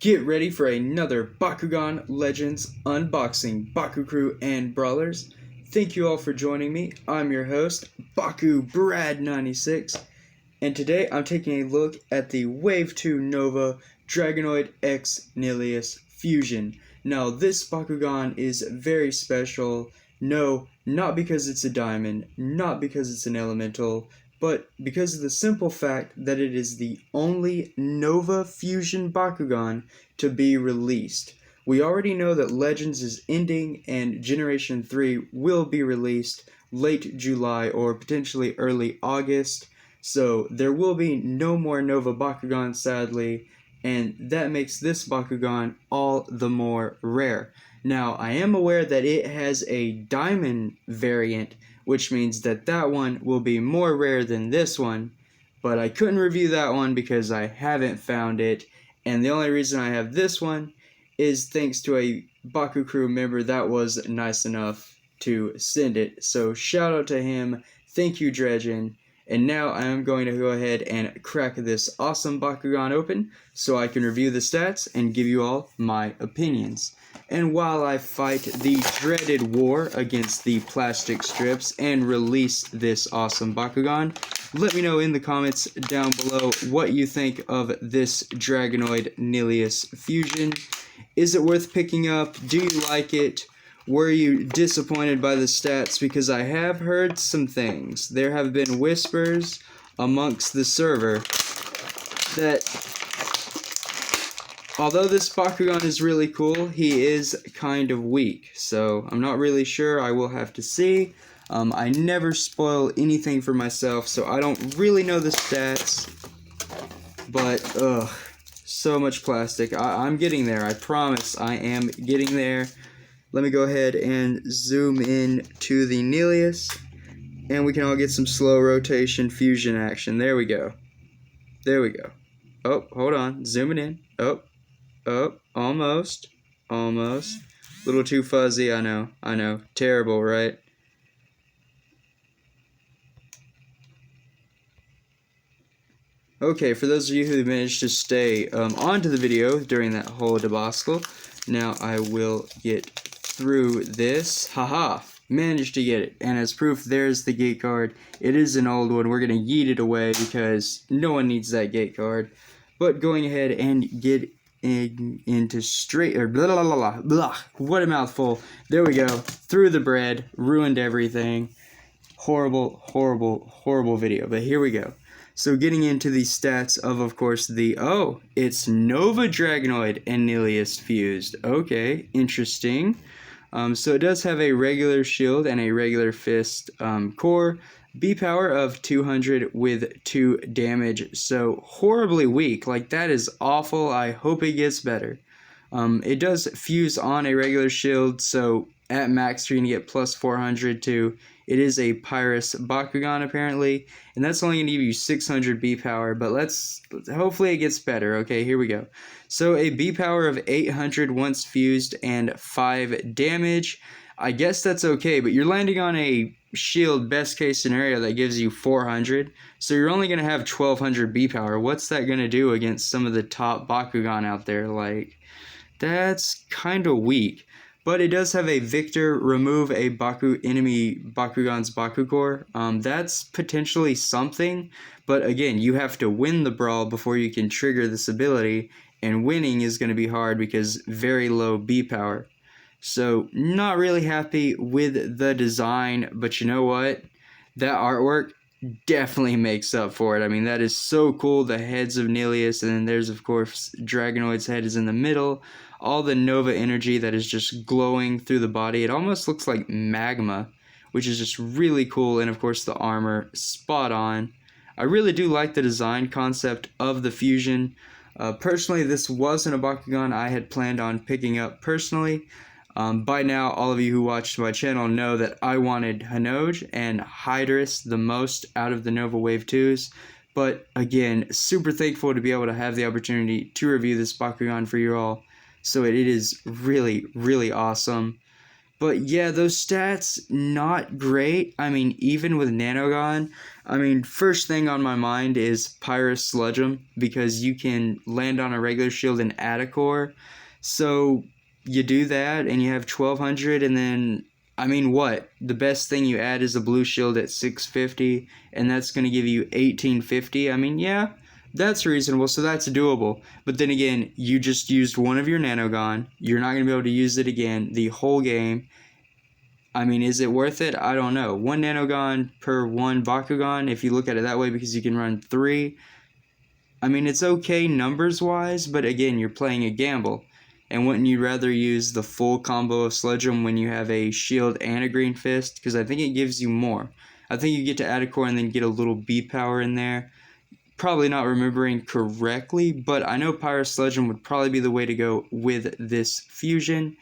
Get ready for another Bakugan Legends unboxing, Baku Crew and Brawlers. Thank you all for joining me. I'm your host, Baku96, and today I'm taking a look at the Wave 2 Nova Dragonoid X Nillious Fusion. Now, this Bakugan is very special. No, not because it's a diamond, not because it's an elemental, but because of the simple fact that it is the only Nova Fusion Bakugan to be released. We already know that Legends is ending and Generation 3 will be released late July or potentially early August, so there will be no more Nova Bakugan, sadly, and that makes this Bakugan all the more rare. Now, I am aware that it has a diamond variant, which means that that one will be more rare than this one, but I couldn't review that one because I haven't found it, and the only reason I have this one is thanks to a Baku Crew member that was nice enough to send it. So shout out to him, thank you Dredgen, and now I am going to go ahead and crack this awesome Bakugan open so I can review the stats and give you all my opinions. And while I fight the dreaded war against the plastic strips and release this awesome Bakugan, let me know in the comments down below what you think of this Dragonoid Nillious Fusion. Is it worth picking up? Do you like it? Were you disappointed by the stats? Because I have heard some things. There have been whispers amongst the server that although this Bakugan is really cool, he is kind of weak, so I'm not really sure. I will have to see. I never spoil anything for myself, so I don't really know the stats, but so much plastic. I'm getting there, I promise I am getting there. Let me go ahead and zoom in to the Nillious, and we can all get some slow rotation fusion action. There we go. There we go. Oh, hold on, zooming in. Oh, almost. Almost. A little too fuzzy, I know. Terrible, right? Okay, for those of you who managed to stay onto the video during that whole debacle, now I will get through this. Haha! Managed to get it. And as proof, there's the gate card. It is an old one. We're going to yeet it away because no one needs that gate card. But going ahead and get into straight, or blah, blah, blah, blah, blah. What a mouthful. There we go. Through the bread. Ruined everything. Horrible, horrible, horrible video. But here we go. So getting into the stats of course, it's Nova Dragonoid and Nillious fused. Okay, interesting. So it does have a regular shield and a regular fist core. B power of 200 with 2 damage. So horribly weak. Like, that is awful. I hope it gets better. It does fuse on a regular shield, so at max you're going to get plus 400 to. It is a Pyrus Bakugan apparently, and that's only going to give you 600 B power, but hopefully it gets better. Okay, here we go. So a B power of 800 once fused and 5 damage. I guess that's okay, but you're landing on a shield best case scenario that gives you 400, so you're only going to have 1200 B power. What's that going to do against some of the top Bakugan out there? Like, that's kind of weak. But it does have a Victor remove a enemy Bakugan's Baku core. That's potentially something, but again, you have to win the brawl before you can trigger this ability, and winning is going to be hard because very low B power. So not really happy with the design, but you know what? That artwork definitely makes up for it. I mean, that is so cool. The heads of Nillious, and then there's of course Dragonoid's head is in the middle. All the Nova energy that is just glowing through the body. It almost looks like magma, which is just really cool. And of course the armor, spot on. I really do like the design concept of the fusion. Personally, this wasn't a Bakugan I had planned on picking up personally. By now, all of you who watched my channel know that I wanted Hanoj and Hydrus the most out of the Nova Wave 2s. But again, super thankful to be able to have the opportunity to review this Bakugan for you all. So it is really, really awesome. But yeah, those stats, not great. I mean, even with Nanogon, I mean, first thing on my mind is Pyrus Sludge'em, because you can land on a regular shield and add a core. So you do that, and you have 1200, and then, I mean, what? The best thing you add is a blue shield at 650, and that's going to give you 1850. I mean, yeah, that's reasonable, so that's doable. But then again, you just used one of your Nanogon. You're not going to be able to use it again the whole game. I mean, is it worth it? I don't know. 1 Nanogon per 1 Bakugan, if you look at it that way, because you can run 3. I mean, it's okay numbers-wise, but again, you're playing a gamble. And wouldn't you rather use the full combo of Sledge'em when you have a shield and a green fist? Because I think it gives you more. I think you get to add a core and then get a little B power in there. Probably not remembering correctly, but I know Pyrus Sledge'em would probably be the way to go with this fusion.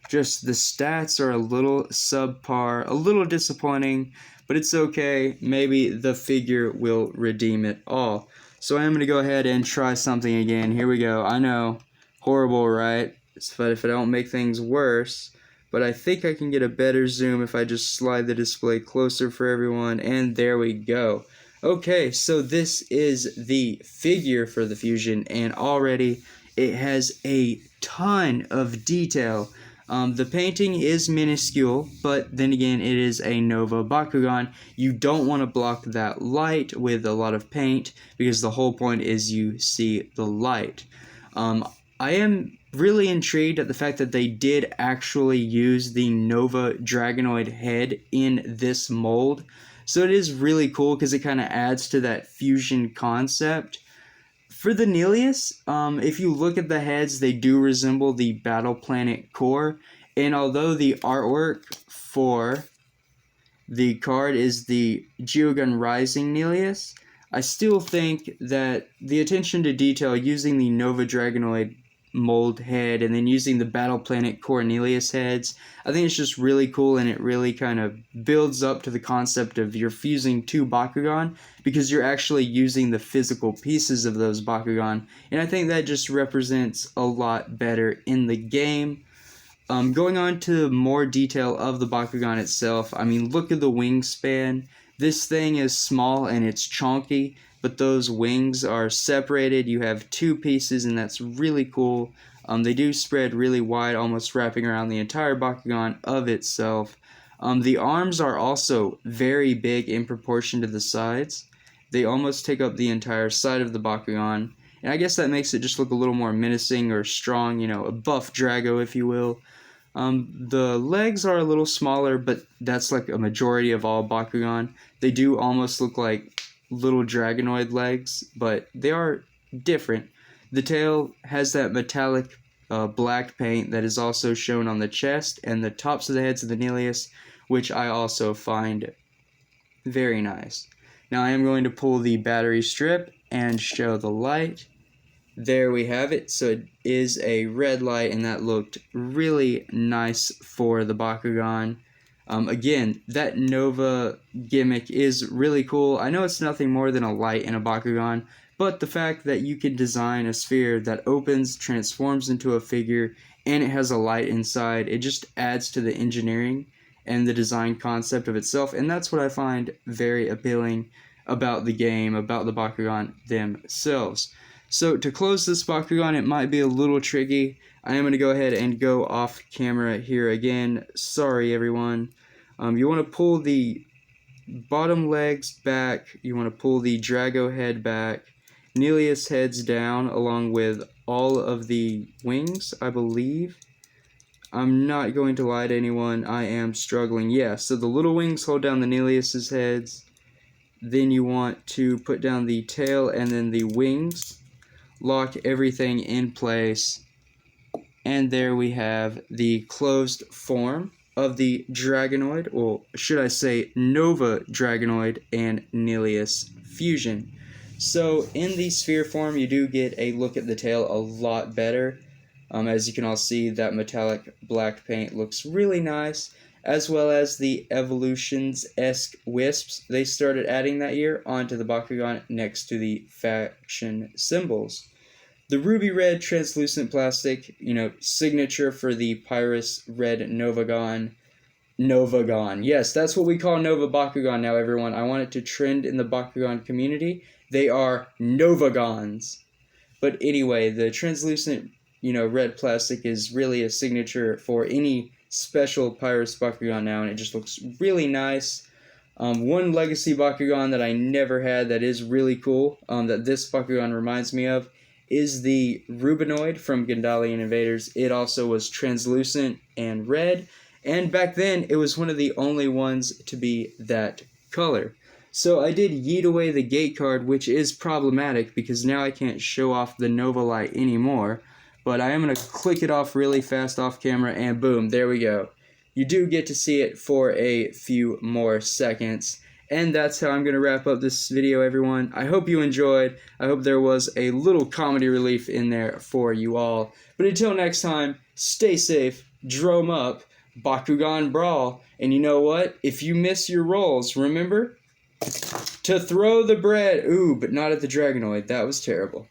Just the stats are a little subpar, a little disappointing, but it's okay. Maybe the figure will redeem it all. So I am going to go ahead and try something again. Here we go. I know, horrible, right? But if I don't make things worse, but I think I can get a better zoom if I just slide the display closer for everyone, and there we go. Okay, so this is the figure for the fusion, and already it has a ton of detail. The painting is minuscule, but then again, it is a Nova Bakugan. You don't want to block that light with a lot of paint, because the whole point is you see the light. I am really intrigued at the fact that they did actually use the Nova Dragonoid head in this mold. So it is really cool because it kind of adds to that fusion concept. For the Nillious, if you look at the heads, they do resemble the Battle Planet core. And although the artwork for the card is the Geogun Rising Nillious, I still think that the attention to detail using the Nova Dragonoid mold head and then using the Battle Planet core Nillious heads, I think it's just really cool, and it really kind of builds up to the concept of you're fusing 2 Bakugan because you're actually using the physical pieces of those Bakugan, and I think that just represents a lot better in the game. Going on to more detail of the Bakugan itself, I mean, look at the wingspan. This thing is small and it's chunky, but those wings are separated. You have 2 pieces, and that's really cool. They do spread really wide, almost wrapping around the entire Bakugan of itself. The arms are also very big in proportion to the sides. They almost take up the entire side of the Bakugan, and I guess that makes it just look a little more menacing or strong, you know, a buff Drago, if you will. The legs are a little smaller, but that's like a majority of all Bakugan. They do almost look like little Dragonoid legs, but they are different. The tail has that metallic black paint that is also shown on the chest and the tops of the heads of the Nillious, which I also find very nice. Now I am going to pull the battery strip and show the light. There we have it. So it is a red light, and that looked really nice for the Bakugan. Again, that Nova gimmick is really cool. I know it's nothing more than a light in a Bakugan, but the fact that you can design a sphere that opens, transforms into a figure, and it has a light inside, it just adds to the engineering and the design concept of itself, and that's what I find very appealing about the game, about the Bakugan themselves. So to close this Bakugan, it might be a little tricky. I am going to go ahead and go off camera here again. Sorry, everyone. You want to pull the bottom legs back. You want to pull the Drago head back. Nillious heads down along with all of the wings, I believe. I'm not going to lie to anyone. I am struggling. Yeah, so the little wings hold down the Nillious' heads. Then you want to put down the tail and then the wings. Lock everything in place, and there we have the closed form of the Dragonoid, or should I say Nova Dragonoid and Nillious fusion. So in the sphere form, you do get a look at the tail a lot better. As you can all see, that metallic black paint looks really nice, as well as the Evolutions-esque wisps they started adding that year onto the Bakugan next to the faction symbols. The ruby red translucent plastic, you know, signature for the Pyrus red Novagon. Novagon. Yes, that's what we call Nova Bakugan now, everyone. I want it to trend in the Bakugan community. They are Novagons. But anyway, the translucent, red plastic is really a signature for any special Pyrus Bakugan now, and it just looks really nice. One Legacy Bakugan that I never had that is really cool, that this Bakugan reminds me of, is the Dragonoid from Gandalian Invaders. It also was translucent and red, and back then it was one of the only ones to be that color. So I did yeet away the gate card, which is problematic because now I can't show off the Nova Light anymore. But I am going to click it off really fast off camera, and boom, there we go. You do get to see it for a few more seconds. And that's how I'm going to wrap up this video, everyone. I hope you enjoyed. I hope there was a little comedy relief in there for you all. But until next time, stay safe, drome up, Bakugan brawl. And you know what? If you miss your rolls, remember to throw the bread. Ooh, but not at the Dragonoid. That was terrible.